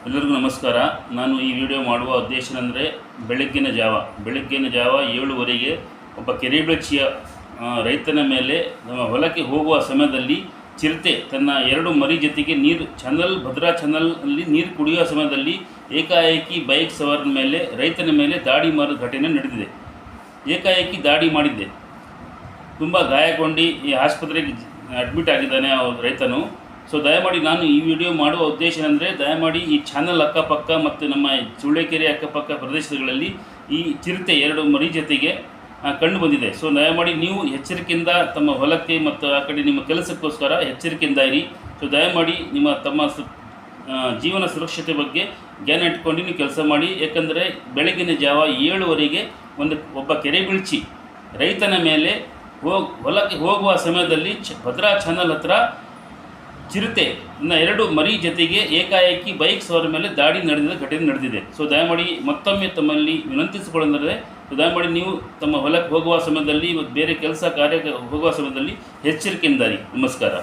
ಎಲ್ಲರಿಗೂ ನಮಸ್ಕಾರ. ನಾನು ಈ ವಿಡಿಯೋ ಮಾಡುವ ಉದ್ದೇಶ ಅಂದರೆ ಬೆಳಗ್ಗಿನ ಜಾವ 7:15 ಒಬ್ಬ ಕೆರೆಬೆಚ್ಚಿಯ ರೈತನ ಮೇಲೆ ಹೊಲಕ್ಕೆ ಹೋಗುವ ಸಮಯದಲ್ಲಿ ಚಿರತೆ ತನ್ನ 2 ಮರಿ ಜೊತೆಗೆ ಭದ್ರಾ ಚಾನಲ್ನಲ್ಲಿ ನೀರು ಕುಡಿಯುವ ಸಮಯದಲ್ಲಿ ಏಕಾಏಕಿ ಬೈಕ್ ಸವಾರನ ಮೇಲೆ ರೈತನ ಮೇಲೆ ದಾಳಿ ಮಾಡುವ ಘಟನೆ ನಡೆದಿದೆ. ಏಕಾಏಕಿ ದಾಳಿ ಮಾಡಿದ್ದೆ, ತುಂಬ ಗಾಯಗೊಂಡು ಈ ಆಸ್ಪತ್ರೆಗೆ ಅಡ್ಮಿಟ್ ಆಗಿದ್ದಾನೆ ರೈತನು. ಸೊ ದಯಮಾಡಿ ನಾನು ಈ ವಿಡಿಯೋ ಮಾಡುವ ಉದ್ದೇಶ ಅಂದರೆ ದಯಮಾಡಿ ಈ ಚಾನಲ್ ಅಕ್ಕಪಕ್ಕ ಮತ್ತು ನಮ್ಮ ಚೂಳೆಕೆರೆ ಅಕ್ಕಪಕ್ಕ ಪ್ರದೇಶಗಳಲ್ಲಿ ಈ ಚಿರತೆ 2 ಮರಿ ಜೊತೆಗೆ ಕಂಡು ಬಂದಿದೆ. ಸೊ ದಯಮಾಡಿ ನೀವು ಎಚ್ಚರಿಕೆಯಿಂದ ತಮ್ಮ ಹೊಲಕ್ಕೆ ಮತ್ತು ಆ ಕಡೆ ನಿಮ್ಮ ಕೆಲಸಕ್ಕೋಸ್ಕರ ಎಚ್ಚರಿಕೆಯಿಂದ ಇರಿ. ಸೊ ದಯಮಾಡಿ ತಮ್ಮ ಜೀವನ ಸುರಕ್ಷತೆ ಬಗ್ಗೆ ಜ್ಞಾನ ಇಟ್ಕೊಂಡು ನೀವು ಕೆಲಸ ಮಾಡಿ. ಯಾಕಂದರೆ ಬೆಳಗಿನ ಜಾವ 7:15 ಒಬ್ಬ ಕೆರೆಬೆಳ್ಚಿ ರೈತನ ಮೇಲೆ ಹೊಲಕ್ಕೆ ಹೋಗುವ ಸಮಯದಲ್ಲಿ ಭದ್ರಾ ಚಾನಲ್ ಹತ್ರ ಚಿರತೆ 2 ಮರಿ ಜೊತೆಗೆ ಏಕಾಏಕಿ ಬೈಕ್ ಸವಾರ ಮೇಲೆ ದಾಳಿ ಘಟನೆ ನಡೆದಿದೆ. ಸೊ ದಯಮಾಡಿ ಮತ್ತೊಮ್ಮೆ ತಮ್ಮಲ್ಲಿ ವಿನಂತಿಸಿಕೊಳ್ಳುತ್ತದೆ, ದಯಮಾಡಿ ನೀವು ತಮ್ಮ ಹೊಲಕ್ಕೆ ಹೋಗುವ ಸಮಯದಲ್ಲಿ ಮತ್ತು ಬೇರೆ ಕೆಲಸ ಕಾರ್ಯಕ್ಕೆ ಹೋಗುವ ಸಮಯದಲ್ಲಿ ಎಚ್ಚರಿಕೆಯಿಂದಾರಿ. ನಮಸ್ಕಾರ.